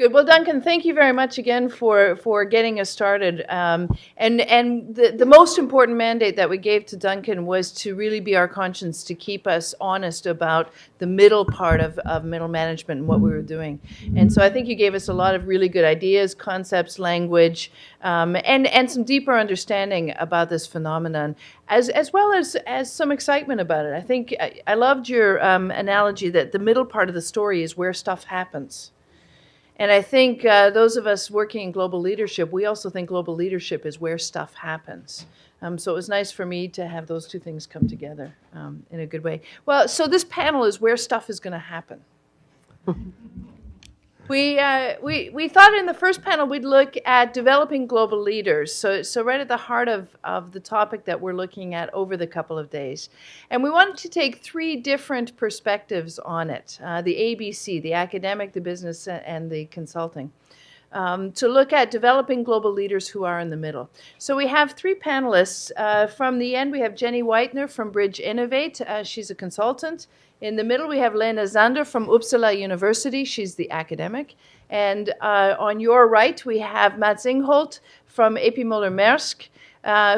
Good. Well, Duncan, thank you very much again for getting us started. And the most important mandate that we gave to Duncan was to really be our conscience, to keep us honest about the middle part of middle management and what we were doing. And so I think you gave us a lot of really good ideas, concepts, language, and some deeper understanding about this phenomenon, as well as some excitement about it. I think I loved your analogy that the middle part of the story is where stuff happens. And I think those of us working in global leadership, we also think global leadership is where stuff happens. So it was nice for me to have those two things come together in a good way. Well, so this panel is where stuff is going to happen. We thought in the first panel we'd look at developing global leaders, so right at the heart of the topic that we're looking at over the couple of days. And we wanted to take three different perspectives on it, the ABC, the academic, the business, and the consulting, to look at developing global leaders who are in the middle. So we have three panelists. From the end, we have Jenny Whitener from Bridge Innovate. She's a consultant. In the middle, we have Lena Zander from Uppsala University. She's the academic. And on your right, we have Mats Ingholt from A.P. Møller-Mærsk,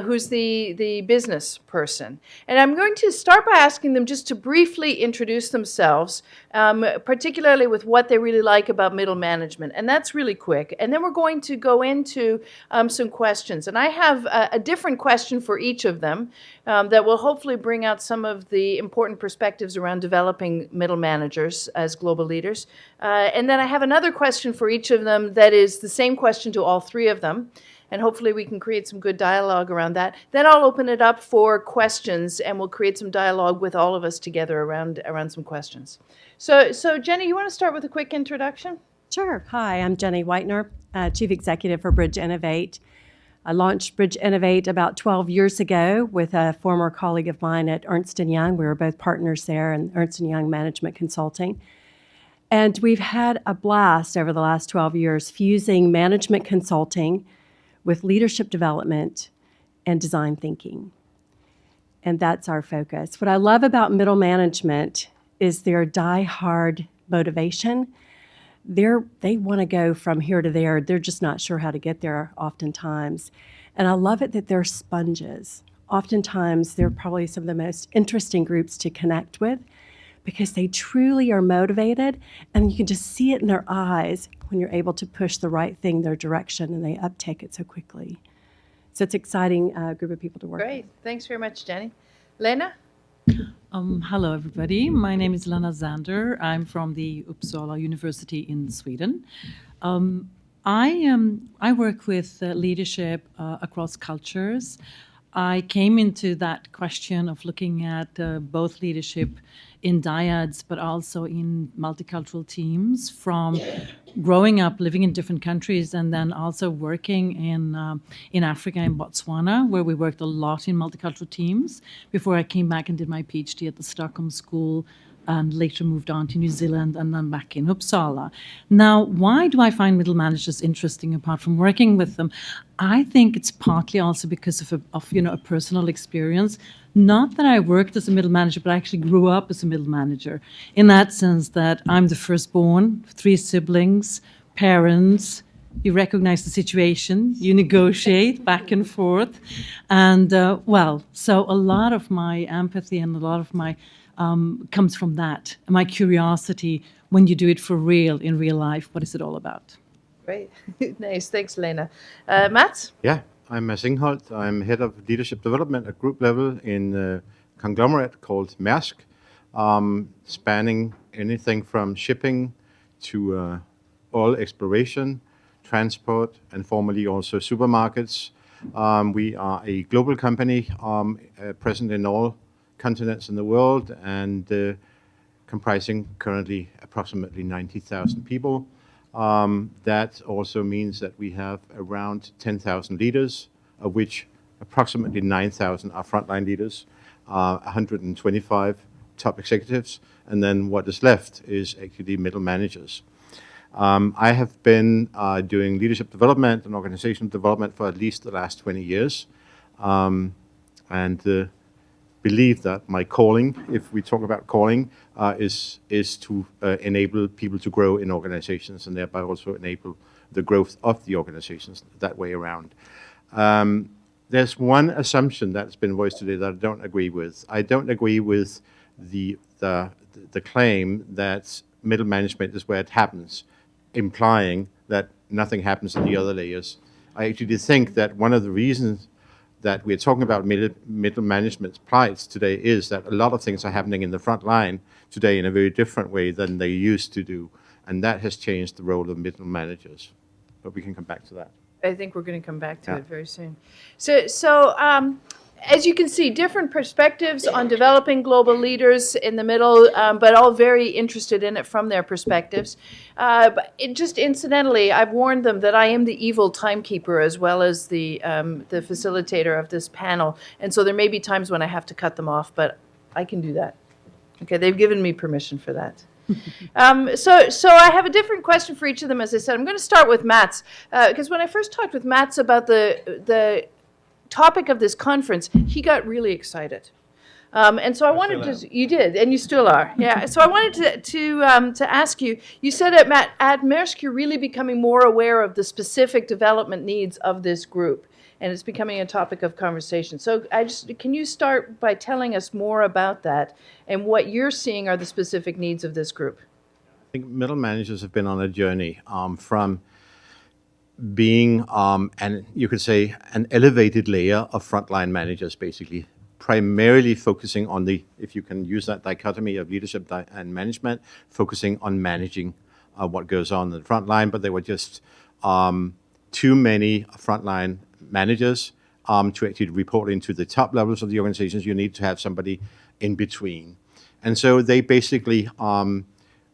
who's the business person. And I'm going to start by asking them just to briefly introduce themselves, particularly with what they really like about middle management. And that's really quick. And then we're going to go into some questions. And I have a different question for each of them that will hopefully bring out some of the important perspectives around developing middle managers as global leaders. And then I have another question for each of them that is the same question to all three of them. And hopefully we can create some good dialogue around that. Then I'll open it up for questions, and we'll create some dialogue with all of us together around some questions. So Jenny, you want to start with a quick introduction? Sure. Hi, I'm Jenny Whitener, Chief Executive for Bridge Innovate. I launched Bridge Innovate about 12 years ago with a former colleague of mine at Ernst & Young. We were both partners there in Ernst & Young Management Consulting. And we've had a blast over the last 12 years fusing management consulting with leadership development and design thinking. And that's our focus. What I love about middle management is their die-hard motivation. They want to go from here to there. They're just not sure how to get there oftentimes. And I love it that they're sponges. Oftentimes, they're probably some of the most interesting groups to connect with because they truly are motivated, and you can just see it in their eyes when you're able to push the right thing their direction and they uptake it so quickly. So it's an exciting group of people to work with. Great. Thanks very much, Jenny. Lena? Hello, everybody. My name is Lena Zander. I'm from the Uppsala University in Sweden. I work with leadership across cultures. I came into that question of looking at both leadership in dyads, but also in multicultural teams, from growing up, living in different countries, and then also working in Africa, in Botswana, where we worked a lot in multicultural teams before I came back and did my PhD at the Stockholm School, and later moved on to New Zealand and then back in Uppsala. Now, why do I find middle managers interesting apart from working with them? I think it's partly also because of a personal experience. Not that I worked as a middle manager, but I actually grew up as a middle manager, in that sense that I'm the firstborn, 3 siblings, parents. You recognize the situation, you negotiate back and forth. And so a lot of my empathy and a lot of my comes from that. My curiosity, when you do it for real, in real life, what is it all about? Great. Nice. Thanks, Lena. Mats? Yeah, I'm Mats Ingholt. I'm head of leadership development at group level in a conglomerate called Mærsk, spanning anything from shipping to oil exploration, transport, and formerly also supermarkets. We are a global company present in all continents in the world and comprising currently approximately 90,000 people. That also means that we have around 10,000 leaders, of which approximately 9,000 are frontline leaders, 125 top executives, and then what is left is actually middle managers. I have been doing leadership development and organizational development for at least the last 20 years. And believe that my calling, if we talk about calling, is to enable people to grow in organizations and thereby also enable the growth of the organizations that way around. There's one assumption that's been voiced today that I don't agree with. I don't agree with the claim that middle management is where it happens, implying that nothing happens in the other layers. I actually think that one of the reasons that we're talking about middle management's plights today is that a lot of things are happening in the front line today in a very different way than they used to do, and that has changed the role of middle managers. But we can come back to that. I think we're going to come back to it very soon. So as you can see, different perspectives on developing global leaders in the middle, but all very interested in it from their perspectives. But just incidentally, I've warned them that I am the evil timekeeper as well as the facilitator of this panel, and so there may be times when I have to cut them off, but I can do that. Okay, they've given me permission for that. So I have a different question for each of them, as I said. I'm going to start with Mats, because when I first talked with Mats about the topic of this conference, he got really excited. And so I wanted to, you did, and you still are. Yeah. So I wanted to ask you, you said at Maersk, you're really becoming more aware of the specific development needs of this group, and it's becoming a topic of conversation. So can you start by telling us more about that and what you're seeing are the specific needs of this group? I think middle managers have been on a journey from being, and you could say, an elevated layer of frontline managers, basically, primarily focusing on the, if you can use that dichotomy of leadership and management, focusing on managing what goes on in the front line, but there were just too many frontline managers to actually report into the top levels of the organizations. You need to have somebody in between. And so they basically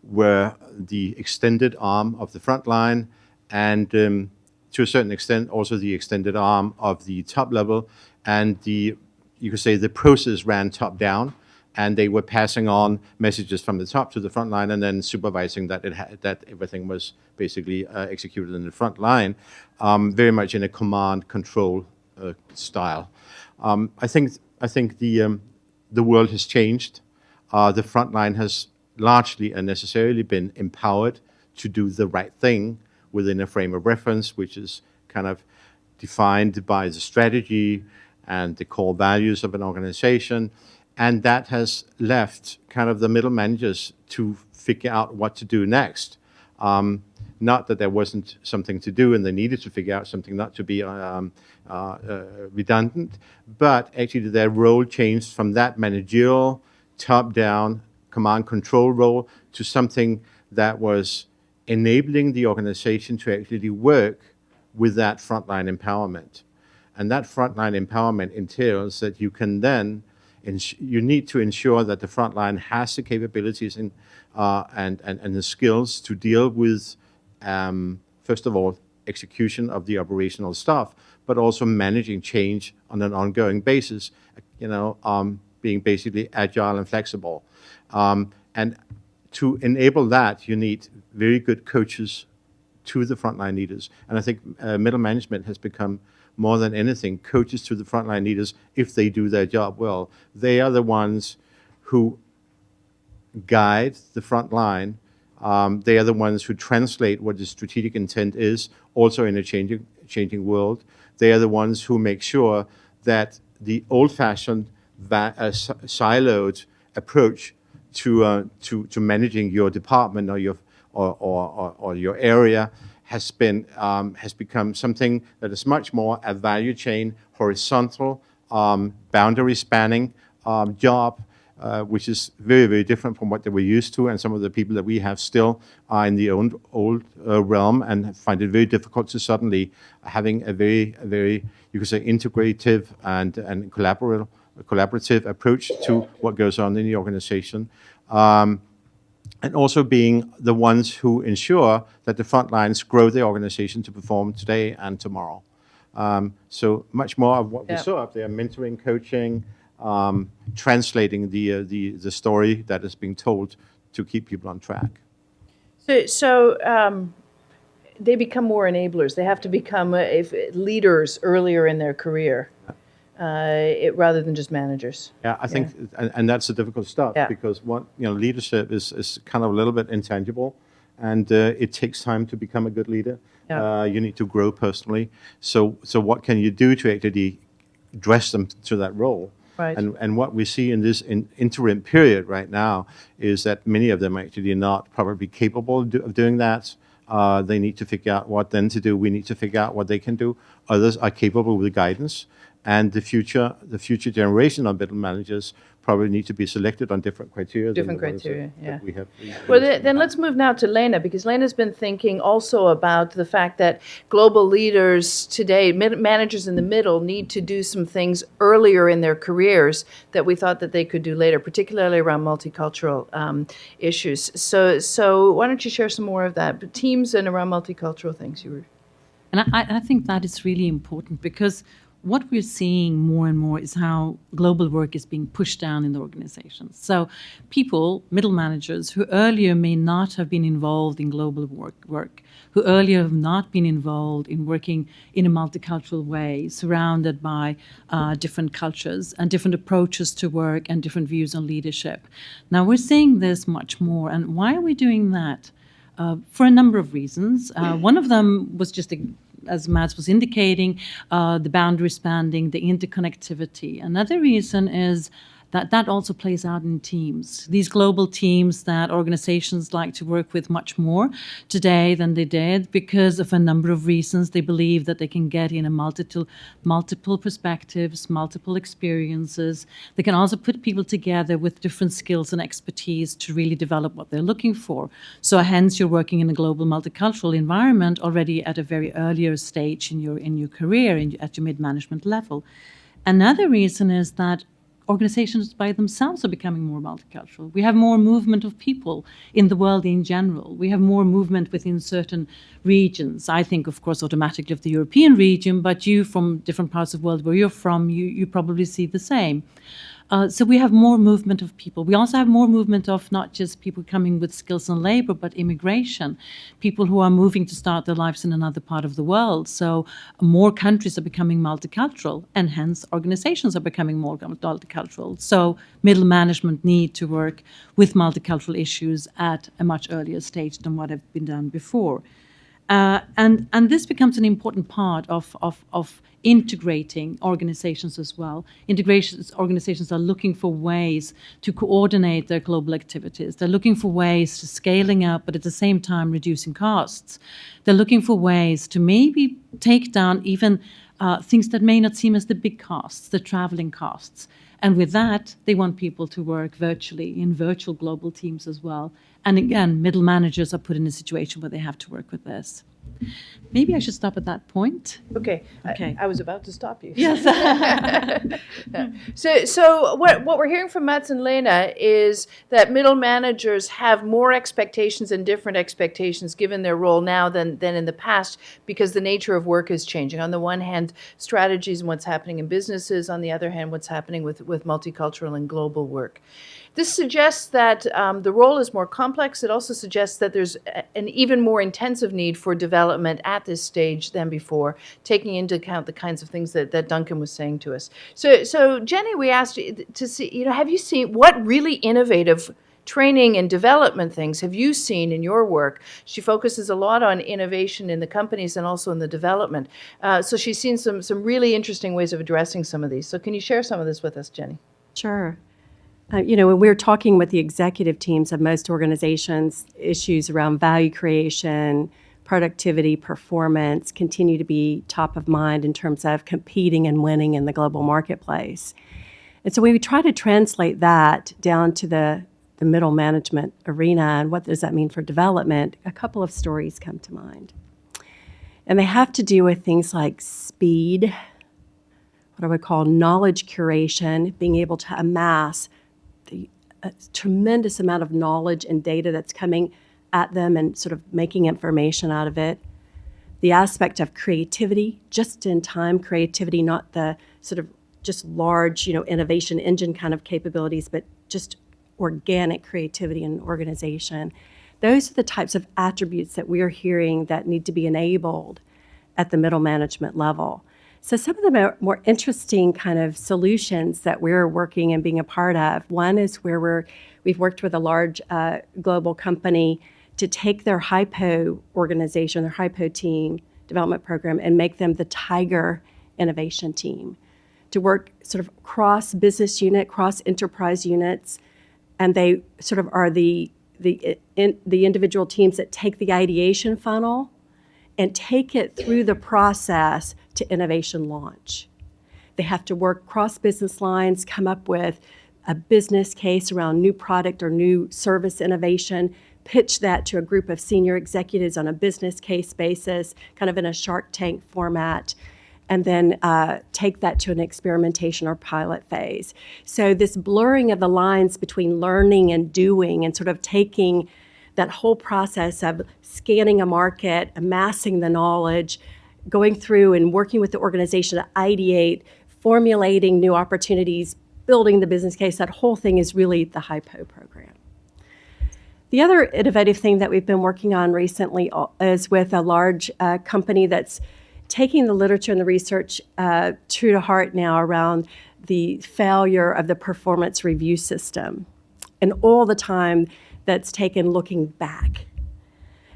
were the extended arm of the front line and to a certain extent also the extended arm of the top level. And you could say the process ran top down, and they were passing on messages from the top to the front line and then supervising that that everything was basically executed in the front line, very much in a command control style. I think the world has changed. The front line has largely and necessarily been empowered to do the right thing within a frame of reference, which is kind of defined by the strategy and the core values of an organization. And that has left kind of the middle managers to figure out what to do next. Not that there wasn't something to do and they needed to figure out something, not to be redundant, but actually their role changed from that managerial, top-down, command control role to something that was enabling the organization to actually work with that frontline empowerment. And that frontline empowerment entails that you can then, you need to ensure that the frontline has the capabilities and the skills to deal with, first of all, execution of the operational stuff, but also managing change on an ongoing basis, being basically agile and flexible. And to enable that, you need very good coaches to the frontline leaders. And I think middle management has become, more than anything, coaches to the frontline leaders if they do their job well. They are the ones who guide the front line. They are the ones who translate what the strategic intent is, also in a changing world. They are the ones who make sure that the old-fashioned siloed approach to managing your department or your area has become something that is much more a value chain, horizontal, boundary spanning job, which is very, very different from what they were used to, and some of the people that we have still are in the old realm and find it very difficult to suddenly having a very, you could say, integrative and collaborative approach to what goes on in the organization. And also being the ones who ensure that the front lines grow the organization to perform today and tomorrow. So much more of what we saw up there, mentoring, coaching, translating the story that is being told to keep people on track. So they become more enablers. They have to become leaders earlier in their career. rather than just managers. Yeah, I think, and that's a difficult stuff because leadership is kind of a little bit intangible, and it takes time to become a good leader. Yeah. You need to grow personally. So what can you do to actually dress them to that role? Right. And what we see in this interim period right now is that many of them actually are not probably capable of doing that. They need to figure out what then to do. We need to figure out what they can do. Others are capable with guidance. And the future generation of middle managers probably need to be selected on different criteria. Different criteria, that we have. Well, then let's move now to Lena, because Lena's been thinking also about the fact that global leaders today, managers in the middle, need to do some things earlier in their careers that we thought that they could do later, particularly around multicultural issues. So why don't you share some more of that? But teams and around multicultural things you were. And I think that is really important because what we're seeing more and more is how global work is being pushed down in the organizations. So people, middle managers, who earlier may not have been involved in global work, who earlier have not been involved in working in a multicultural way, surrounded by different cultures and different approaches to work and different views on leadership. Now we're seeing this much more. And why are we doing that? For a number of reasons. One of them was just as Mads was indicating, the boundary spanning, the interconnectivity. Another reason is that also plays out in teams. These global teams that organizations like to work with much more today than they did because of a number of reasons. They believe that they can get in a multiple perspectives, multiple experiences. They can also put people together with different skills and expertise to really develop what they're looking for. So hence you're working in a global multicultural environment already at a very earlier stage in your career, at your mid-management level. Another reason is that organizations by themselves are becoming more multicultural. We have more movement of people in the world in general. We have more movement within certain regions. I think, of course, automatically of the European region, but you from different parts of the world where you're from, you probably see the same. So we have more movement of people. We also have more movement of not just people coming with skills and labor, but immigration, people who are moving to start their lives in another part of the world. So more countries are becoming multicultural, and hence organizations are becoming more multicultural. So middle management need to work with multicultural issues at a much earlier stage than what have been done before. And this becomes an important part of integrating organizations as well. Organizations are looking for ways to coordinate their global activities. They're looking for ways to scaling up, but at the same time reducing costs. They're looking for ways to maybe take down even things that may not seem as the big costs, the traveling costs. And with that, they want people to work virtually in virtual global teams as well. And again, middle managers are put in a situation where they have to work with this. Maybe I should stop at that point. Okay. Okay. I was about to stop you. Yes. So what we're hearing from Mats and Lena is that middle managers have more expectations and different expectations given their role now than in the past because the nature of work is changing. On the one hand, strategies and what's happening in businesses. On the other hand, what's happening with multicultural and global work. This suggests that the role is more complex. It also suggests that there's an even more intensive need for development at this stage than before, taking into account the kinds of things that Duncan was saying to us. So Jenny, we asked you to see, have you seen what really innovative training and development things have you seen in your work? She focuses a lot on innovation in the companies and also in the development. So she's seen some really interesting ways of addressing some of these. So can you share some of this with us, Jenny? Sure. When we're talking with the executive teams of most organizations, issues around value creation, productivity, performance continue to be top of mind in terms of competing and winning in the global marketplace. And so we try to translate that down to the middle management arena and what does that mean for development. A couple of stories come to mind. And they have to do with things like speed, what I would call knowledge curation, being able to amass a tremendous amount of knowledge and data that's coming at them and sort of making information out of it. The aspect of creativity, just-in-time creativity, not the sort of just large, innovation engine kind of capabilities, but just organic creativity in an organization. Those are the types of attributes that we are hearing that need to be enabled at the middle management level. So some of the more interesting kind of solutions that we're working and being a part of, one is where we've worked with a large global company to take their HIPO organization, their HIPO team development program, and make them the Tiger innovation team, to work sort of cross-business unit, cross-enterprise units, and they sort of are the individual teams that take the ideation funnel and take it through the process to innovation launch. They have to work cross-business lines, come up with a business case around new product or new service innovation, pitch that to a group of senior executives on a business case basis, kind of in a Shark Tank format, and then take that to an experimentation or pilot phase. So this blurring of the lines between learning and doing, and sort of taking that whole process of scanning a market, amassing the knowledge, going through and working with the organization to ideate, formulating new opportunities, building the business case, that whole thing is really the HIPO program. The other innovative thing that we've been working on recently is with a large company that's taking the literature and the research true to heart now around the failure of the performance review system and all the time that's taken looking back.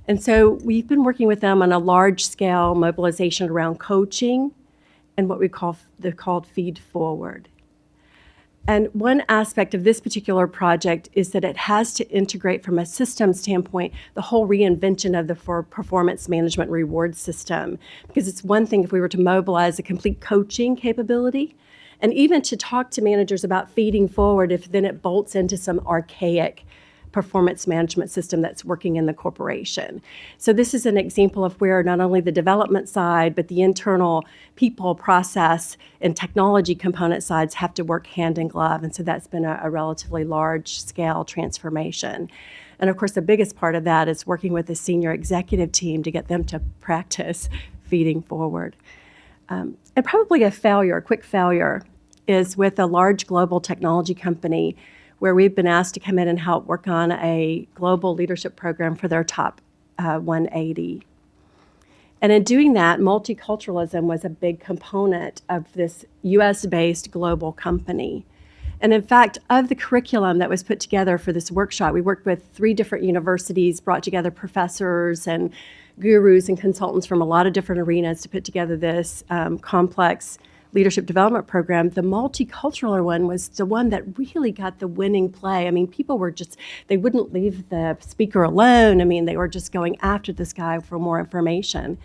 And so we've been working with them on a large-scale mobilization around coaching and what we call feed forward. And one aspect of this particular project is that it has to integrate from a system standpoint the whole reinvention of the performance management reward system. Because it's one thing if we were to mobilize a complete coaching capability, and even to talk to managers about feeding forward if then it bolts into some archaic performance management system that's working in the corporation. So this is an example of where not only the development side, but the internal people, process, and technology component sides have to work hand in glove. And so that's been a relatively large-scale transformation. And of course, the biggest part of that is working with the senior executive team to get them to practice feeding forward. And probably a quick failure, is with a large global technology company where we've been asked to come in and help work on a global leadership program for their top 180. And in doing that, multiculturalism was a big component of this US-based global company. And in fact, of the curriculum that was put together for this workshop, we worked with 3 different universities, brought together professors and gurus and consultants from a lot of different arenas to put together this complex leadership development program. The multicultural one was the one that really got the winning play. I mean, people were they wouldn't leave the speaker alone. I mean, they were just going after this guy for more information.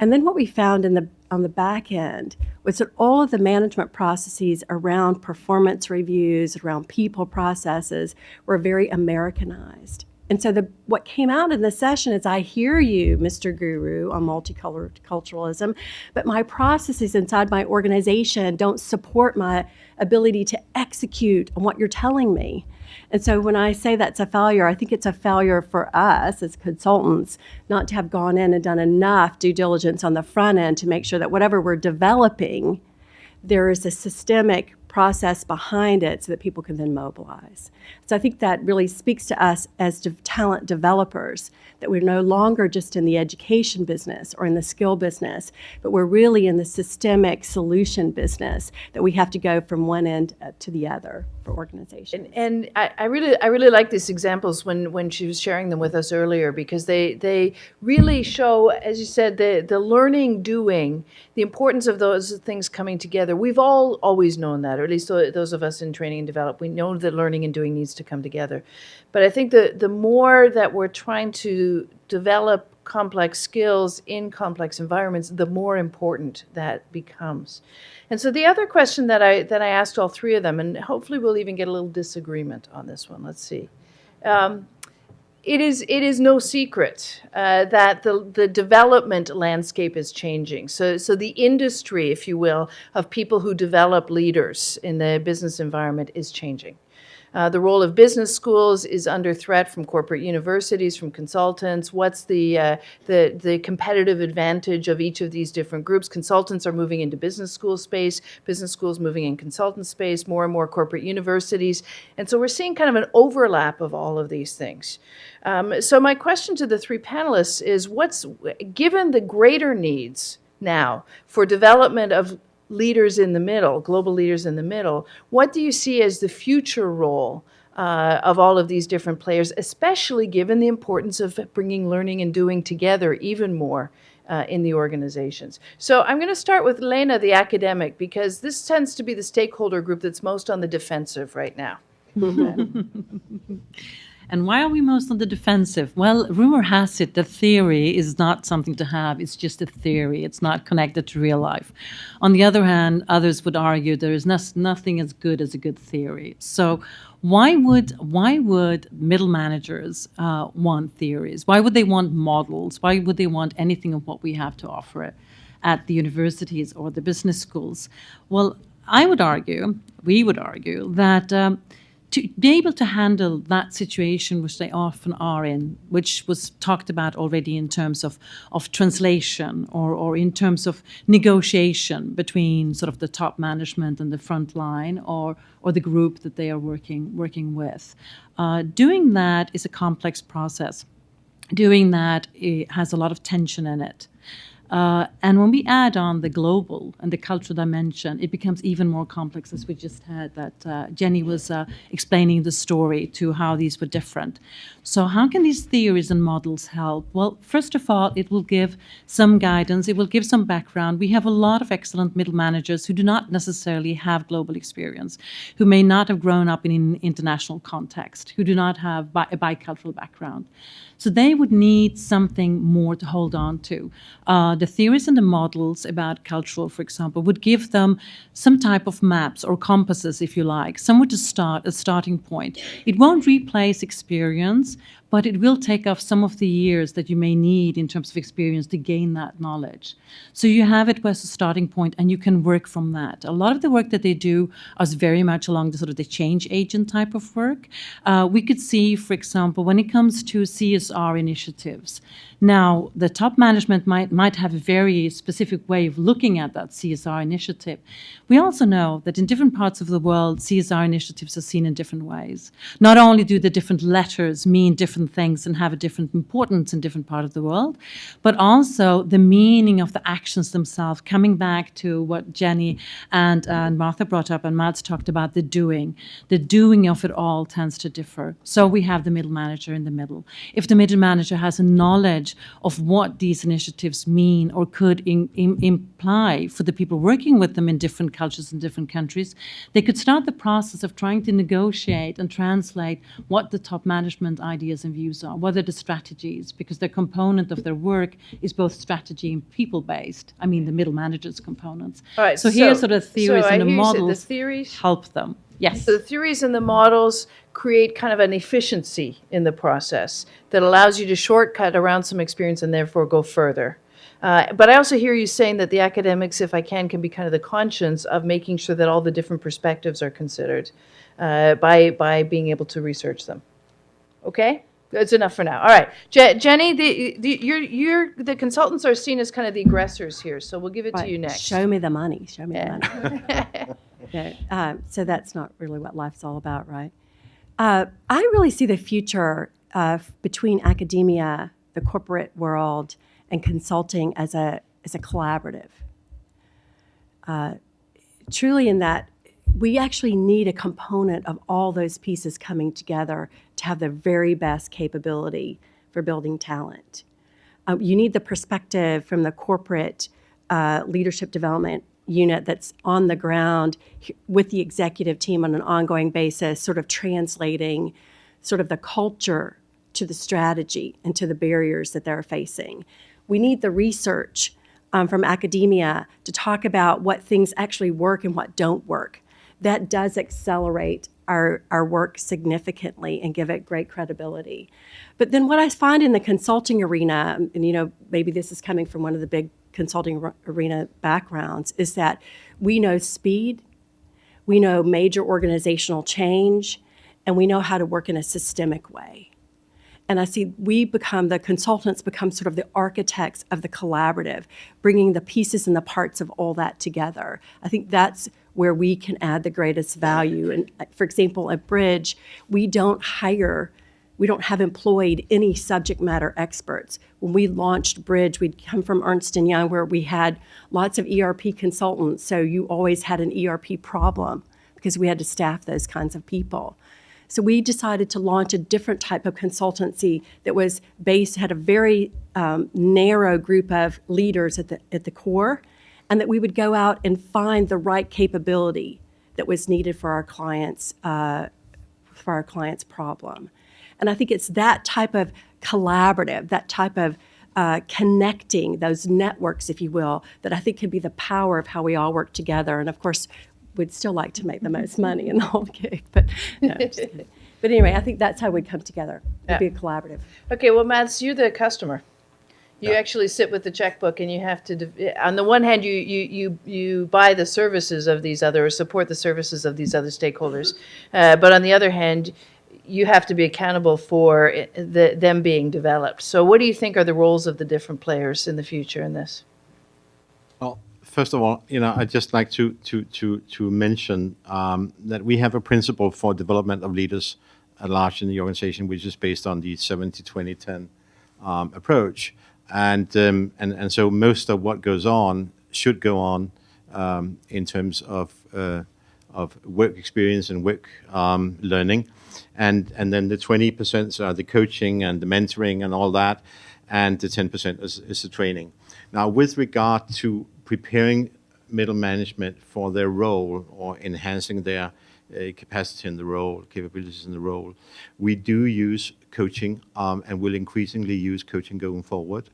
And then what we found on the back end was that all of the management processes around performance reviews, around people processes, were very Americanized. And so what came out in the session is, I hear you, Mr. Guru, on multiculturalism, but my processes inside my organization don't support my ability to execute on what you're telling me. And so when I say that's a failure, I think it's a failure for us as consultants not to have gone in and done enough due diligence on the front end to make sure that whatever we're developing, there is a systemic process behind it so that people can then mobilize. So I think that really speaks to us as talent developers, that we're no longer just in the education business or in the skill business, but we're really in the systemic solution business, that we have to go from one end to the other for organizations. And I really like these examples when she was sharing them with us earlier, because they really show, as you said, the learning, doing, the importance of those things coming together. We've all always known that, or at least those of us in training and develop, we know that learning and doing needs to come together. But I think the more that we're trying to develop complex skills in complex environments, the more important that becomes. And so the other question that I asked all 3 of them, and hopefully we'll even get a little disagreement on this one. Let's see. It is no secret that the development landscape is changing. So the industry, if you will, of people who develop leaders in the business environment is changing. The role of business schools is under threat from corporate universities, from consultants. What's the competitive advantage of each of these different groups? Consultants are moving into business school space, business schools moving in consultant space, more and more corporate universities. And so we're seeing kind of an overlap of all of these things. So my question to the 3 panelists is, given the greater needs now for development of leaders in the middle, global leaders in the middle. What do you see as the future role of all of these different players, especially given the importance of bringing learning and doing together even more in the organizations? So I'm going to start with Lena, the academic, because this tends to be the stakeholder group that's most on the defensive right now. And why are we most on the defensive? Well, rumor has it that theory is not something to have. It's just a theory. It's not connected to real life. On the other hand, others would argue there is nothing as good as a good theory. So why would middle managers want theories? Why would they want models? Why would they want anything of what we have to offer at the universities or the business schools? Well, we would argue that to be able to handle that situation which they often are in, which was talked about already in terms of translation or in terms of negotiation between sort of the top management and the front line or the group that they are working with. Doing that is a complex process. Doing that, it has a lot of tension in it. And when we add on the global and the cultural dimension, it becomes even more complex, as we just had that Jenny was explaining the story to how these were different. So how can these theories and models help? Well, first of all, it will give some guidance. It will give some background. We have a lot of excellent middle managers who do not necessarily have global experience, who may not have grown up in an international context, who do not have a bicultural background. So they would need something more to hold on to. The theories and the models about cultural, for example, would give them some type of maps or compasses, if you like, somewhere to start, a starting point. It won't replace experience, but it will take off some of the years that you may need in terms of experience to gain that knowledge. So you have it as a starting point, and you can work from that. A lot of the work that they do is very much along the sort of the change agent type of work. We could see, for example, when it comes to CSR initiatives, now the top management might have a very specific way of looking at that CSR initiative. We also know that in different parts of the world, CSR initiatives are seen in different ways. Not only do the different letters mean different things and have a different importance in different parts of the world, but also the meaning of the actions themselves, coming back to what Jenny and Martha brought up and Mads talked about, the doing. The doing of it all tends to differ. So we have the middle manager in the middle. If the middle manager has a knowledge of what these initiatives mean or could imply for the people working with them in different cultures and different countries, they could start the process of trying to negotiate and translate what the top management ideas and views are, what are the strategies, because the component of their work is both strategy and people-based. I mean, the middle manager's components. All right, so here sort of theories and the models the theories help them. Yes. So the theories and the models create kind of an efficiency in the process that allows you to shortcut around some experience and therefore go further. But I also hear you saying that the academics, if I can be kind of the conscience of making sure that all the different perspectives are considered by being able to research them. Okay? That's enough for now. All right. Jenny, the consultants are seen as kind of the aggressors here, so we'll give it to you next. Show me the money. Show me the money. So that's not really what life's all about, right? I really see the future between academia, the corporate world, and consulting as a collaborative. Truly in that we actually need a component of all those pieces coming together to have the very best capability for building talent. You need the perspective from the corporate leadership development unit that's on the ground with the executive team on an ongoing basis, sort of translating sort of the culture to the strategy and to the barriers that they're facing. We need the research from academia to talk about what things actually work and what don't work. That does accelerate our work significantly and give it great credibility. But then what I find in the consulting arena, and maybe this is coming from one of the big consulting arena backgrounds, is that we know speed, we know major organizational change, and we know how to work in a systemic way. And I see the consultants become sort of the architects of the collaborative, bringing the pieces and the parts of all that together. I think that's where we can add the greatest value. And for example, at Bridge, we don't hire We don't have employed any subject matter experts. When we launched Bridge, we'd come from Ernst & Young, where we had lots of ERP consultants, so you always had an ERP problem because we had to staff those kinds of people. So we decided to launch a different type of consultancy that was based, had a very narrow group of leaders at the core, and that we would go out and find the right capability that was needed for our clients' problem. And I think it's that type of collaborative, that type of connecting those networks, if you will, that I think can be the power of how we all work together. And of course, we'd still like to make the most money in the whole gig, but no, just kidding. But anyway, I think that's how we'd come together. It'd be a collaborative. Okay, well, Mads, you're the customer. You actually sit with the checkbook, and you have to. On the one hand, you buy the services of these other, or support the services of these other stakeholders, but on the other hand, you have to be accountable for them being developed. So, what do you think are the roles of the different players in the future in this? Well, first of all, I'd just like to mention that we have a principle for development of leaders at large in the organization, which is based on the 70-20-10 approach, and so most of what goes on should go on in terms of work experience and work learning, and then the 20% are the coaching and the mentoring and all that, and the 10% is the training. Now, with regard to preparing middle management for their role or enhancing their capacity in the role, capabilities in the role, we do use coaching and will increasingly use coaching going forward.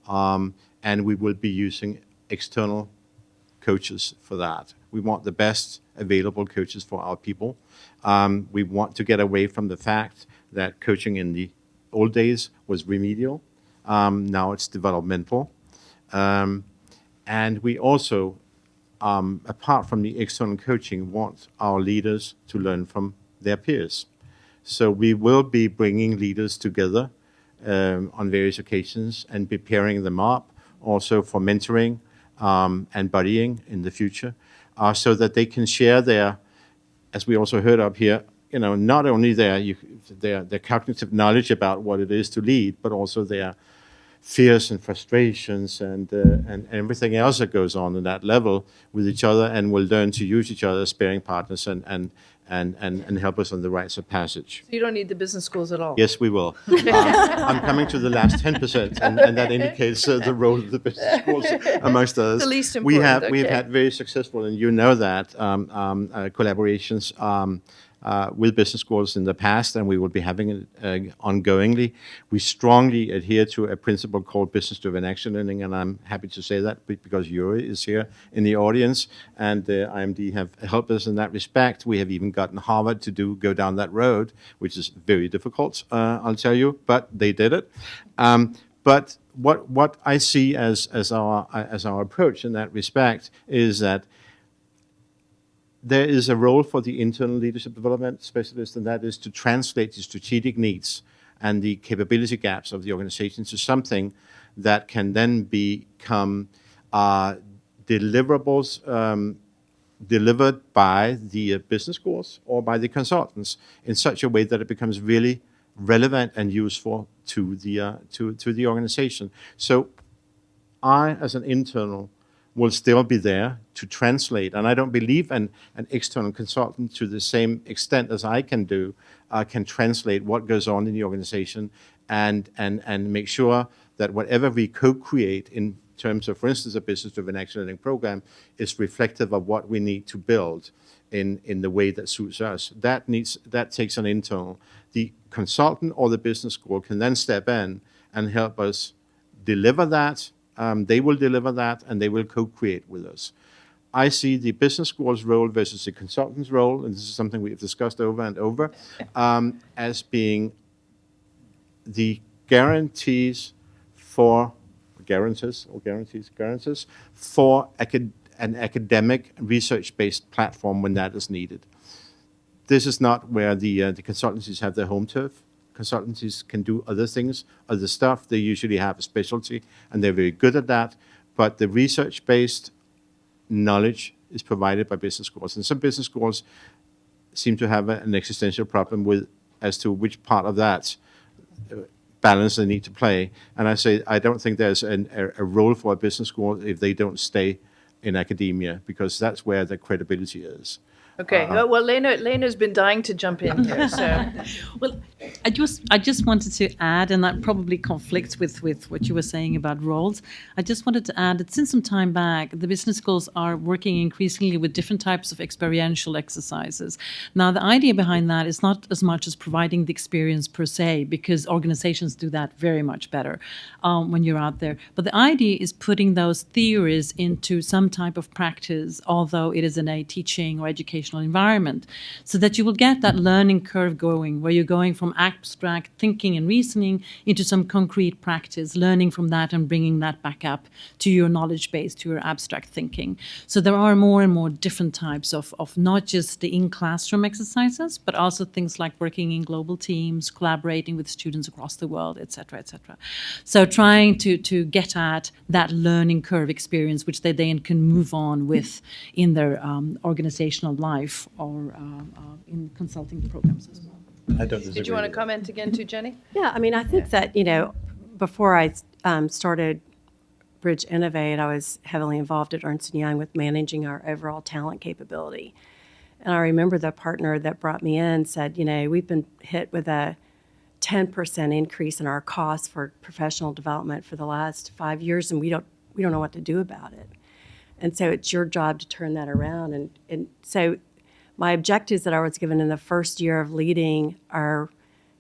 And we will be using external coaches for that. We want the best available coaches for our people. We want to get away from the fact that coaching in the old days was remedial. Now it's developmental. And we also, apart from the external coaching, want our leaders to learn from their peers. So we will be bringing leaders together on various occasions and be pairing them up also for mentoring and buddying in the future, so that they can share their, as we also heard up here, not only their cognitive knowledge about what it is to lead, but also their fears and frustrations and everything else that goes on in that level with each other, and will learn to use each other as sparring partners and help us on the rites of passage. So you don't need the business schools at all? Yes, we will. I'm coming to the last 10%, and that indicates the role of the business schools, amongst others. The least important. We've had very successful, and you know that, collaborations with business schools in the past, and we will be having it ongoingly. We strongly adhere to a principle called business-driven action learning, and I'm happy to say that because Yuri is here in the audience, and IMD have helped us in that respect. We have even gotten Harvard to go down that road, which is very difficult, I'll tell you, but they did it. But what I see as our approach in that respect is that there is a role for the internal leadership development specialist, and that is to translate the strategic needs and the capability gaps of the organization to something that can then become deliverables delivered by the business schools or by the consultants in such a way that it becomes really relevant and useful to the organization. So I, as an internal, will still be there to translate. And I don't believe an external consultant, to the same extent as I can do, can translate what goes on in the organization and make sure that whatever we co-create in terms of, for instance, a business-driven action learning program is reflective of what we need to build in the way that suits us. That takes an internal. The consultant or the business school can then step in and help us deliver that. They will deliver that, and they will co-create with us. I see the business school's role versus the consultant's role, and this is something we've discussed over and over, as being the guarantees for an academic research-based platform when that is needed. This is not where the consultancies have their home turf. Consultancies can do other things, other stuff. They usually have a specialty, and they're very good at that. But the research-based knowledge is provided by business schools. And some business schools seem to have an existential problem as to which part of that balance they need to play. And I say I don't think there's a role for a business school if they don't stay in academia, because that's where the credibility is. Okay. Well, Lena's been dying to jump in here. So, Well, I just wanted to add, and that probably conflicts with what you were saying about roles. I just wanted to add that since some time back, the business schools are working increasingly with different types of experiential exercises. Now, the idea behind that is not as much as providing the experience per se, because organizations do that very much better when you're out there. But the idea is putting those theories into some type of practice, although it is in a teaching or educational environment, so that you will get that learning curve going, where you're going from abstract thinking and reasoning into some concrete practice, learning from that and bringing that back up to your knowledge base, to your abstract thinking. So there are more and more different types of not just the in-classroom exercises, but also things like working in global teams, collaborating with students across the world, et cetera, et cetera. So trying to get at that learning curve experience, which they then can move on with in their organizational life or in consulting programs as well. I don't disagree. did you want to comment again too, Jenny? Yeah, I mean, I think that, before I started Bridge Innovate, I was heavily involved at Ernst & Young with managing our overall talent capability. And I remember the partner that brought me in said, we've been hit with a 10% increase in our costs for professional development for the last 5 years, and we don't know what to do about it. And so it's your job to turn that around. And so my objectives that I was given in the first year of leading our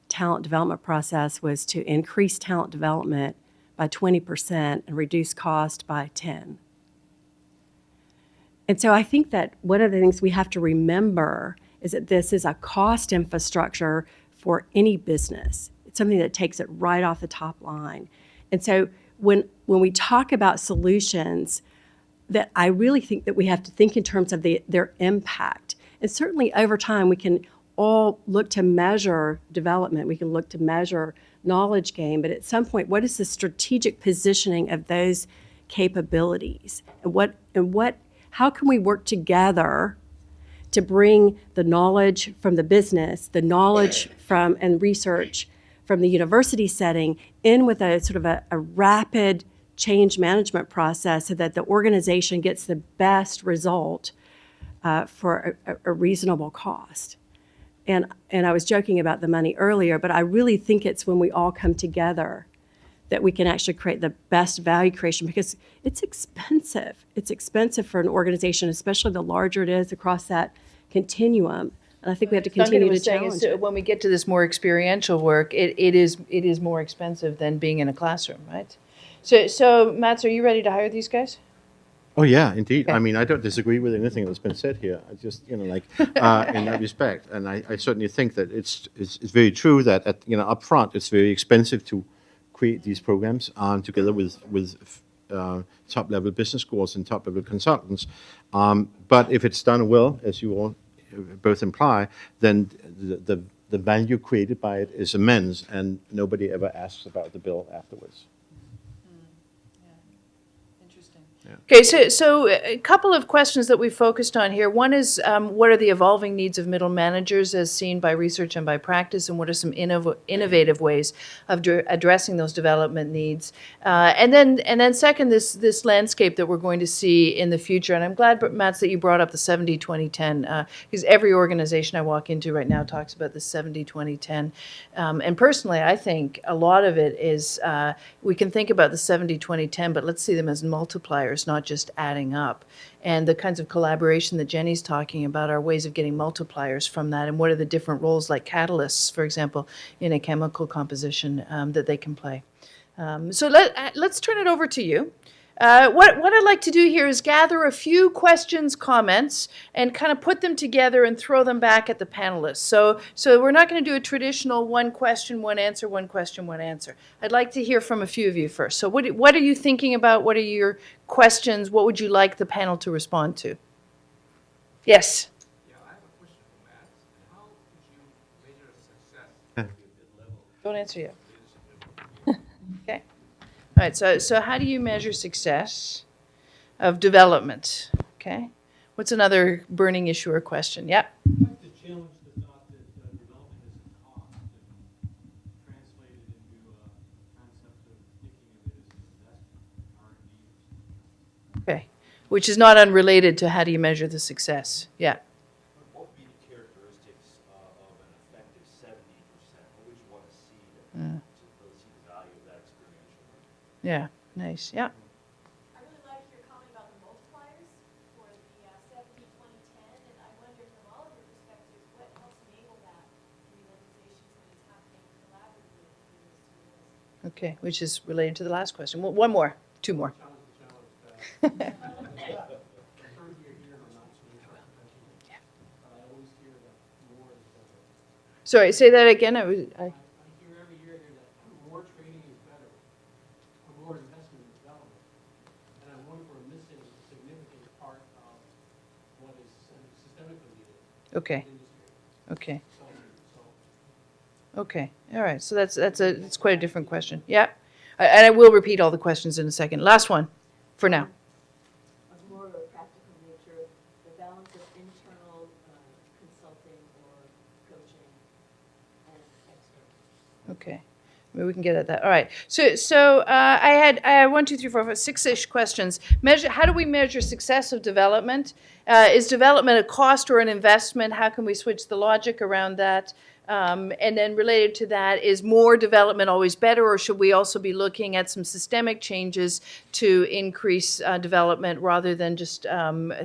talent development process was to increase talent development by 20% and reduce cost by 10%. And so I think that one of the things we have to remember is that this is a cost infrastructure for any business. It's something that takes it right off the top line. And so when we talk about solutions, that I really think that we have to think in terms of their impact. And certainly over time, we can all look to measure development. We can look to measure knowledge gain. But at some point, what is the strategic positioning of those capabilities? And how can we work together to bring the knowledge from the business, the knowledge from and research from the university setting in with a sort of a rapid change management process so that the organization gets the best result for a reasonable cost. And I was joking about the money earlier, but I really think it's when we all come together that we can actually create the best value creation, because it's expensive. It's expensive for an organization, especially the larger it is across that continuum. And I think we have to continue to challenge it. When we get to this more experiential work, it is more expensive than being in a classroom, right? So Mats, are you ready to hire these guys? Oh yeah, indeed. Okay. I mean, I don't disagree with anything that's been said here. I just, in that respect, and I certainly think that it's very true that up front it's very expensive to create these programs together with top level business schools and top level consultants. But if it's done well, as you all both imply, then the value created by it is immense, and nobody ever asks about the bill afterwards. Okay, so a couple of questions that we focused on here. One is, what are the evolving needs of middle managers as seen by research and by practice, and what are some innovative ways of addressing those development needs? And then second, this landscape that we're going to see in the future. And I'm glad, Mats, that you brought up the 70-20-10, because every organization I walk into right now talks about the 70-20-10. And personally, I think a lot of it is, we can think about the 70-20-10, but let's see them as multipliers, not just adding up. And the kinds of collaboration that Jenny's talking about are ways of getting multipliers from that, and what are the different roles, like catalysts, for example, in a chemical composition that they can play. So let's turn it over to you. What I'd like to do here is gather a few questions, comments, and kind of put them together and throw them back at the panelists. So we're not going to do a traditional one question, one answer, one question, one answer. I'd like to hear from a few of you first. So what are you thinking about? What are your questions? What would you like the panel to respond to? Yes? Yeah, I have a question for Matt. How would you measure success at the level? Don't answer yet. Okay. All right, so how do you measure success of development? Okay. What's another burning issue or question? Yep. I'd like to challenge the thought that development is a cost and translate it Okay. Which is not unrelated to how do you measure the success. Yeah. What would be the characteristics of an effective 70%? What would you want to see to really see the value of that experiential learning? Yeah. Nice. Yeah. I really like your comment about the multipliers for the 70, 20, 10, and I wonder from all of your perspectives, what helps enable that in the organizations when it's happening collaboratively between those two areas? Okay. Which is related to the last question. One more. Two more. Sorry, say that again. I hear every year here that more training is better, or more investment in development. And I wonder if we're missing a significant part of what is systemically needed Okay. in industry. Okay. So Okay. All right. So that's quite a different question. Yeah. And I will repeat all the questions in a second. Last one, for now. Of more of a practical nature, the balance of internal consulting or coaching and external. Okay. Maybe we can get at that. All right. So I had 1, 2, 3, 4, 5, 6-ish questions. How do we measure success of development? Is development a cost or an investment? How can we switch the logic around that? And then related to that, is more development always better, or should we also be looking at some systemic changes to increase development rather than just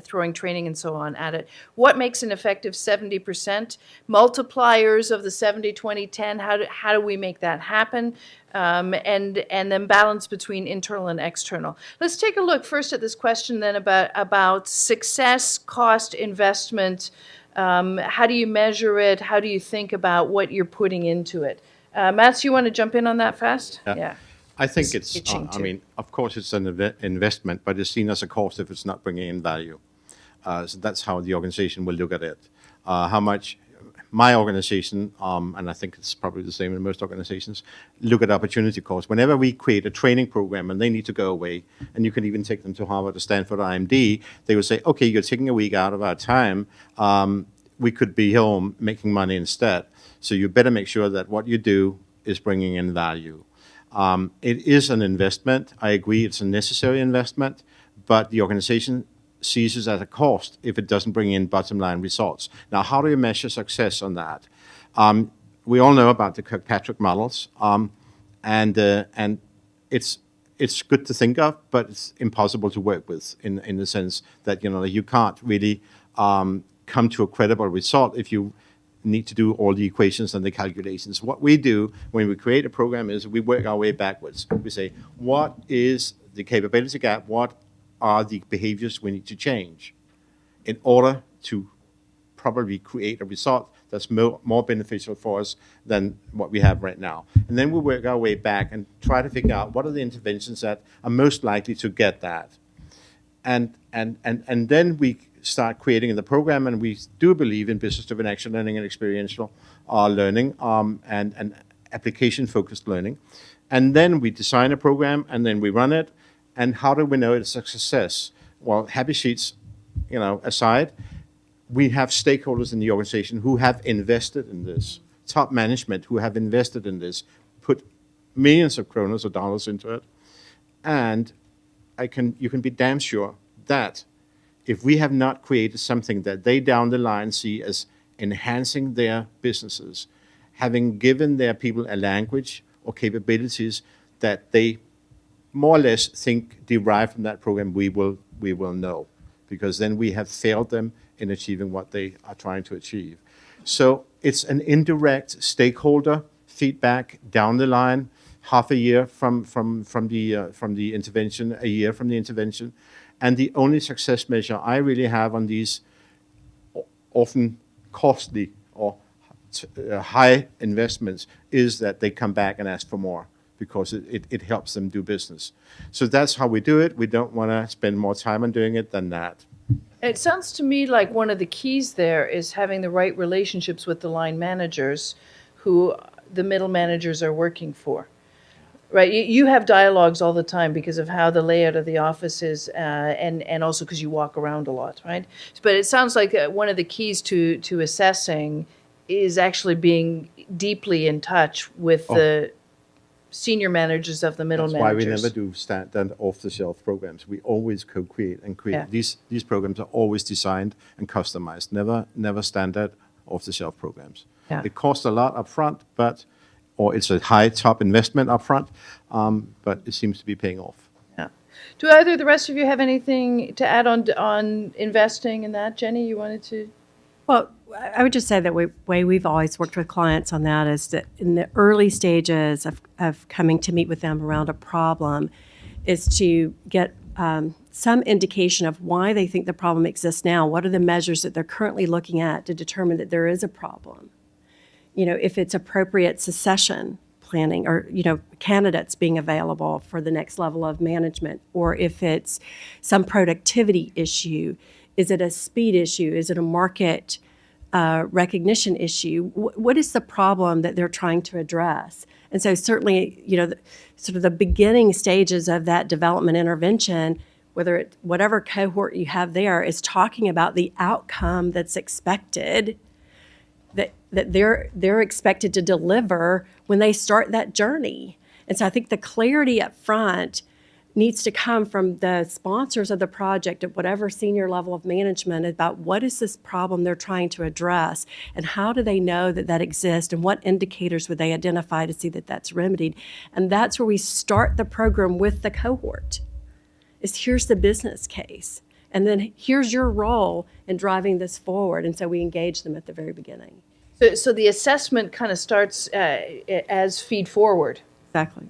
throwing training and so on at it? What makes an effective 70%? Multipliers of the 70, 20, 10, how do we make that happen? And then balance between internal and external. Let's take a look first at this question then about success, cost, investment. How do you measure it? How do you think about what you're putting into it? Mats, you want to jump in on that fast? Yeah. I think it's, itching I to. mean, of course it's an investment, but it's seen as a cost if it's not bringing in value. So that's how the organization will look at it. How much my organization, and I think it's probably the same in most organizations, look at opportunity cost. Whenever we create a training program and they need to go away, and you can even take them to Harvard or Stanford or IMD, they will say, okay, you're taking a week out of our time. We could be home making money instead. So you better make sure that what you do is bringing in value. It is an investment. I agree it's a necessary investment, but the organization sees it as a cost if it doesn't bring in bottom line results. Now, how do you measure success on that? We all know about the Kirkpatrick models, and it's good to think of, but it's impossible to work with in the sense that you can't really come to a credible result if you need to do all the equations and the calculations. What we do when we create a program is we work our way backwards. We say, what is the capability gap? What are the behaviors we need to change in order to probably create a result that's more beneficial for us than what we have right now? And then we work our way back and try to figure out what are the interventions that are most likely to get that. And then we start creating the program, and we do believe in business-driven action learning and experiential learning and application-focused learning. And then we design a program, and then we run it. And how do we know it's a success? Well, happy sheets, aside, we have stakeholders in the organization who have invested in this, top management who have invested in this, put millions of kroners or dollars into it. And you can be damn sure that if we have not created something that they down the line see as enhancing their businesses, having given their people a language or capabilities that they more or less think derive from that program, we will know, because then we have failed them in achieving what they are trying to achieve. So it's an indirect stakeholder feedback down the line, half a year from the intervention, a year from the intervention. And the only success measure I really have on these often costly or high investments is that they come back and ask for more, because it helps them do business. So that's how we do it. We don't want to spend more time on doing it than that. It sounds to me like one of the keys there is having the right relationships with the line managers who the middle managers are working for. Right, you have dialogues all the time because of how the layout of the office is, and also because you walk around a lot, right? But it sounds like one of the keys to assessing is actually being deeply in touch with the senior managers of the middle That's why we managers. never do standard off-the-shelf programs. We always co-create and create. Yeah. These programs are always designed and customized, never standard off-the-shelf programs. Yeah. It costs a lot upfront, or it's a high top investment upfront, but it seems to be paying off. Yeah. Do either of the rest of you have anything to add on investing in that? Jenny, you wanted to? Well, I would just say that way we've always worked with clients on that is that in the early stages of coming to meet with them around a problem is to get some indication of why they think the problem exists now. What are the measures that they're currently looking at to determine that there is a problem? You know, if it's appropriate succession planning or, you know, candidates being available for the next level of management, or if it's some productivity issue, is it a speed issue? Is it a market recognition issue? What is the problem that they're trying to address? And so certainly, you know, sort of the beginning stages of that development intervention, whatever cohort you have there, is talking about the outcome that's expected, that they're expected to deliver when they start that journey. And so I think the clarity up front needs to come from the sponsors of the project at whatever senior level of management about what is this problem they're trying to address and how do they know that that exists and what indicators would they identify to see that that's remedied. And that's where we start the program with the cohort, is here's the business case. And then here's your role in driving this forward. And so we engage them at the very beginning. So the assessment kind of starts as feed forward. Exactly.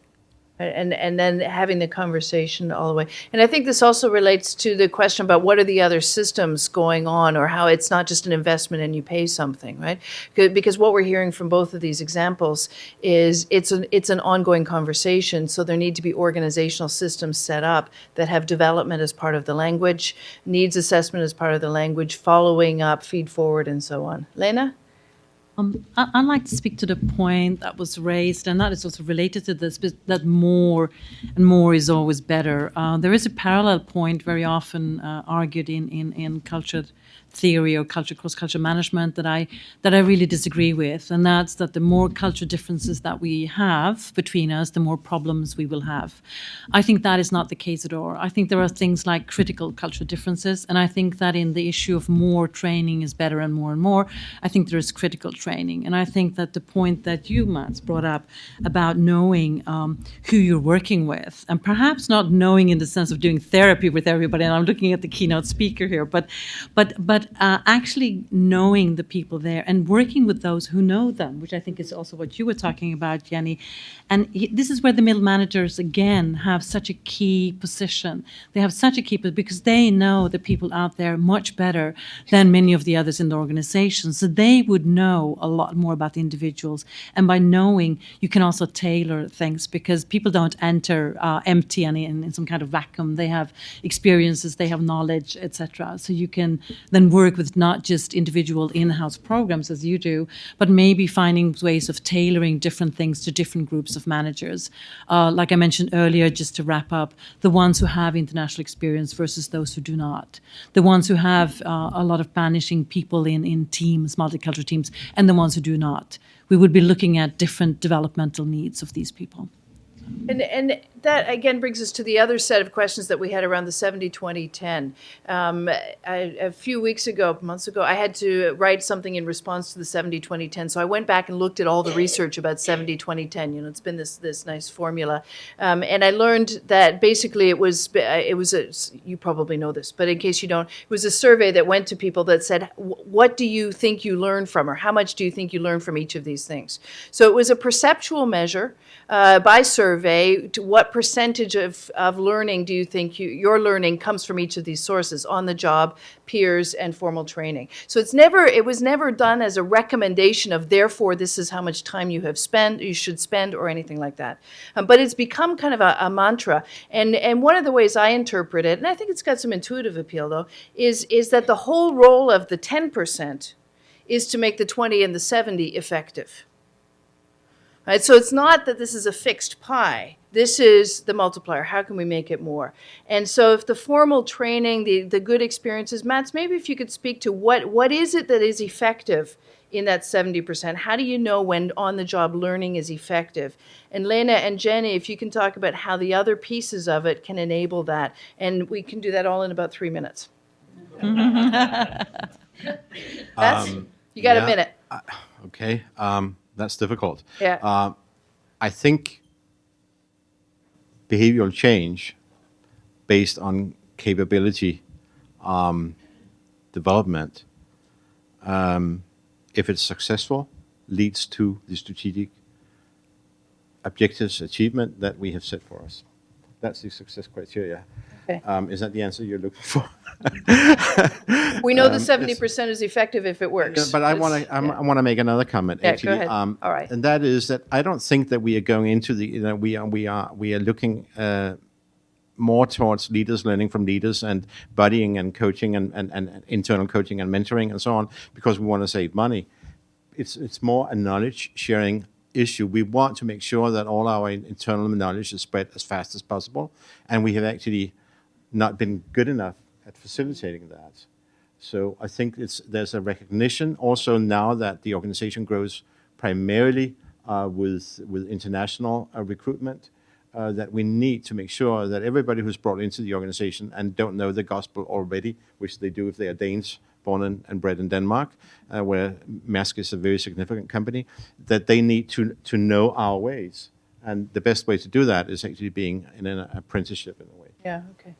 And then having the conversation all the way. And I think this also relates to the question about what are the other systems going on, or how it's not just an investment and you pay something, right? Because what we're hearing from both of these examples is it's an ongoing conversation. So there need to be organizational systems set up that have development as part of the language, needs assessment as part of the language, following up, feed forward, and so on. Lena? I'd like to speak to the point that was raised, and that is also related to this, that more and more is always better. There is a parallel point very often argued in culture theory or cross-culture management that I really disagree with, and that's that the more culture differences that we have between us, the more problems we will have. I think that is not the case at all. I think there are things like critical cultural differences, and I think that in the issue of more training is better and more, I think there is critical training. And I think that the point that you, Mats, brought up about knowing who you're working with, and perhaps not knowing in the sense of doing therapy with everybody, and I'm looking at the keynote speaker here, but actually knowing the people there and working with those who know them, which I think is also what you were talking about, Jenny. And this is where the middle managers, again, have such a key position. They have such a key position because they know the people out there much better than many of the others in the organization. So they would know a lot more about the individuals. And by knowing, you can also tailor things because people don't enter empty and in some kind of vacuum. They have experiences, they have knowledge, etc. So you can then work with not just individual in-house programs as you do, but maybe finding ways of tailoring different things to different groups of managers. Like I mentioned earlier, just to wrap up, the ones who have international experience versus those who do not. The ones who have a lot of managing people in teams, multicultural teams, and the ones who do not. We would be looking at different developmental needs of these people. And that, again, brings us to the other set of questions that we had around the 70-20-10. A few months ago, I had to write something in response to the 70-20-10. So I went back and looked at all the research about 70-20-10. You know, it's been this nice formula. And I learned that basically it was you probably know this, but in case you don't, it was a survey that went to people that said, what do you think you learned from, or how much do you think you learned from each of these things? So it was a perceptual measure by survey to what percentage of learning do you think your learning comes from each of these sources: on the job, peers, and formal training. So it was never done as a recommendation of therefore this is how much time you should spend or anything like that. But it's become kind of a mantra. And one of the ways I interpret it, and I think it's got some intuitive appeal though, is that the whole role of the 10% is to make the 20 and the 70 effective. Right, so it's not that this is a fixed pie, This is the multiplier. How can we make it more? And so if the formal training, the good experiences, Mats, maybe if you could speak to what is it that is effective in that 70%? How do you know when on-the-job learning is effective? And Lena and Jenny, if you can talk about how the other pieces of it can enable that. And we can do that all in about 3 minutes. Mats, you got a yeah. minute. Okay, that's difficult. Yeah. I think behavioral change based on capability development, if it's successful, leads to the strategic objectives achievement that we have set for us. That's the success criteria. Okay. Is that the answer you're looking for? We know the 70% is effective if it works. Yeah, but I want to make another comment. Yeah, actually. go ahead. All right. And that is that I don't think that we are going into the we are looking more towards leaders learning from leaders and buddying and coaching and internal coaching and mentoring and so on because we want to save money. It's more a knowledge sharing issue. We want to make sure that all our internal knowledge is spread as fast as possible, and we have actually not been good enough at facilitating that. So I think there's a recognition also now that the organization grows primarily with international recruitment, that we need to make sure that everybody who's brought into the organization and don't know the gospel already, which they do if they are Danes, born and bred in Denmark, where Maersk is a very significant company, that they need to know our ways. And the best way to do that is actually being in an apprenticeship in a way. Yeah, okay.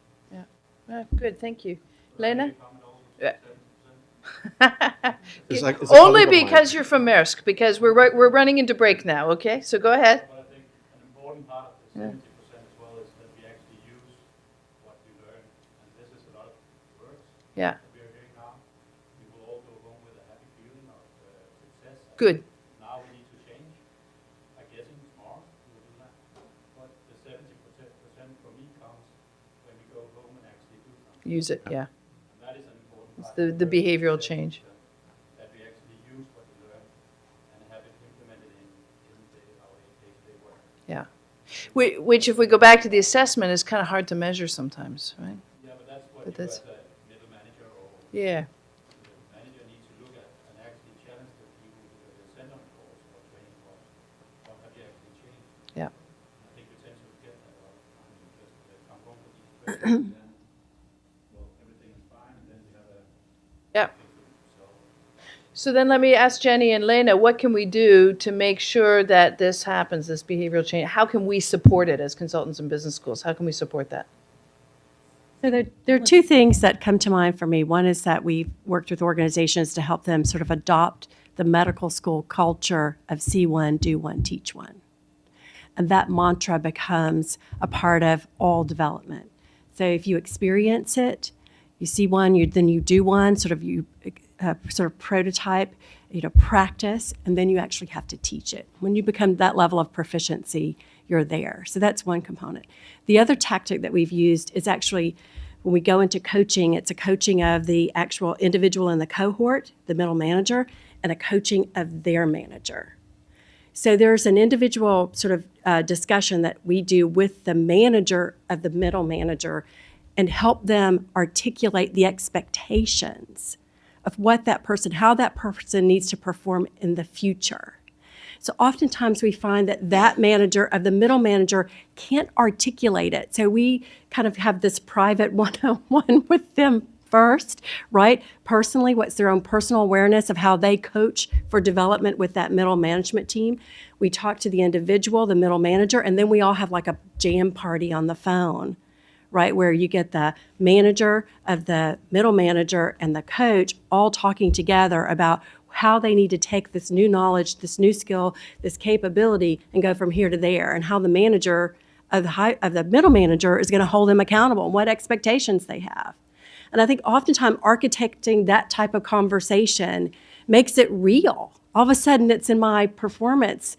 Yeah. Good, thank you. Lena? It's Only because you're from Maersk, because we're running into break now, okay? So go ahead. But I think an important part of the 70% as well is that we actually use what we learn. And this is a lot of words Yeah, that we are hearing now. We will all go home with a happy feeling of success. And good. now we need to change. I guess tomorrow we will do that. But the 70% for me comes when we go home and actually do something. Use it, yeah. And that is an important It's part. the behavioral change. That we actually use what we learn and have it implemented in our day-to-day work. Yeah. Which, if we go back to the assessment, is kind of hard to measure sometimes, right? Yeah, but that's what But you that's- as a middle manager or Yeah. the manager needs to look at and actually challenge the people who are sent on course or training course. What have you actually changed? Yeah. I think we tend to forget that a lot. Just come home with these trainings and then, well, everything is fine, and then we have a Yeah. so So then let me ask Jenny and Lena, what can we do to make sure that this happens, this behavioral change? How can we support it as consultants in business schools? How can we support that? So there are two things that come to mind for me. One is that we've worked with organizations to help them sort of adopt the medical school culture of see one, do one, teach one. And that mantra becomes a part of all development. So if you experience it, you see one, then you do one, sort of prototype, practice, and then you actually have to teach it. When you become that level of proficiency, you're there. So that's one component. The other tactic that we've used is actually when we go into coaching, it's a coaching of the actual individual in the cohort, the middle manager, and a coaching of their manager. So there's an individual sort of discussion that we do with the manager of the middle manager and help them articulate the expectations of what that person, how that person needs to perform in the future. So oftentimes we find that manager of the middle manager can't articulate it. So we kind of have this private one-on-one with them first, right? Personally, what's their own personal awareness of how they coach for development with that middle management team. We talk to the individual, the middle manager, and then we all have like a jam party on the phone, right? Where you get the manager of the middle manager and the coach all talking together about how they need to take this new knowledge, this new skill, this capability, and go from here to there, and how the manager of the middle manager is going to hold them accountable and what expectations they have. And I think oftentimes architecting that type of conversation makes it real. All of a sudden it's in my performance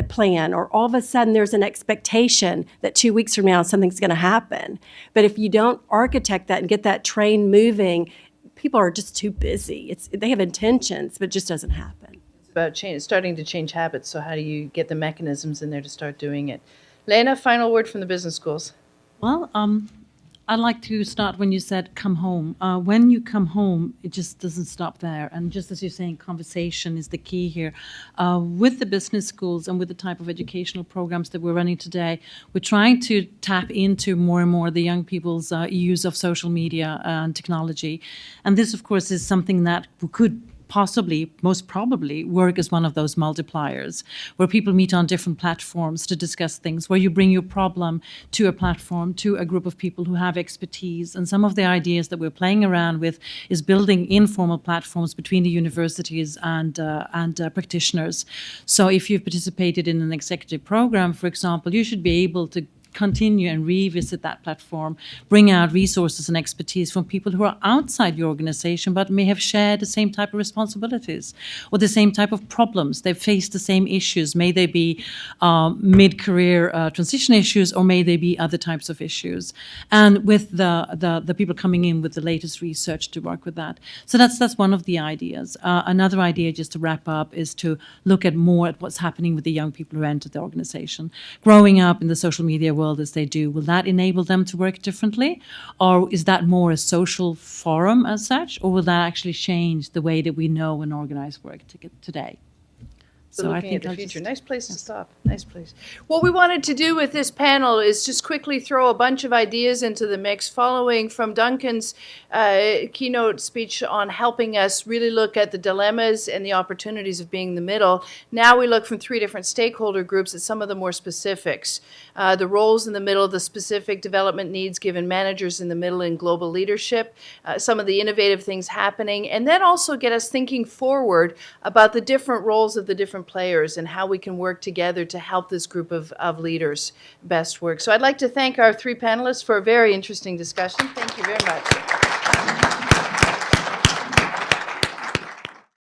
plan, or all of a sudden there's an expectation that 2 weeks from now something's going to happen. But if you don't architect that and get that train moving, people are just too busy. They have intentions, but it just doesn't happen. It's about starting to change habits. So how do you get the mechanisms in there to start doing it? Lena, final word from the business schools. Well, I'd like to start when you said come home. When you come home, it just doesn't stop there. And just as you're saying, conversation is the key here. With the business schools and with the type of educational programs that we're running today, we're trying to tap into more and more the young people's use of social media and technology. And this, of course, is something that could possibly, most probably, work as one of those multipliers where people meet on different platforms to discuss things, where you bring your problem to a platform, to a group of people who have expertise. And some of the ideas that we're playing around with is building informal platforms between the universities and practitioners. So if you've participated in an executive program, for example, you should be able to continue and revisit that platform, bring out resources and expertise from people who are outside your organization but may have shared the same type of responsibilities or the same type of problems. They've faced the same issues. May they be mid-career transition issues, or may they be other types of issues. And with the people coming in with the latest research to work with that. So that's one of the ideas. Another idea, just to wrap up, is to look at more at what's happening with the young people who enter the organization. Growing up in the social media world as they do, will that enable them to work differently? Or is that more a social forum as such? Or will that actually change the way that we know and organize work today? So looking at the future. Nice place to stop. Nice place. What we wanted to do with this panel is just quickly throw a bunch of ideas into the mix, following from Duncan's keynote speech on helping us really look at the dilemmas and the opportunities of being in the middle. Now we look from 3 different stakeholder groups at some of the more specifics. The roles in the middle, the specific development needs given managers in the middle in global leadership, some of the innovative things happening, and then also get us thinking forward about the different roles of the different players and how we can work together to help this group of leaders best work. So I'd like to thank our 3 panelists for a very interesting discussion. Thank you very much.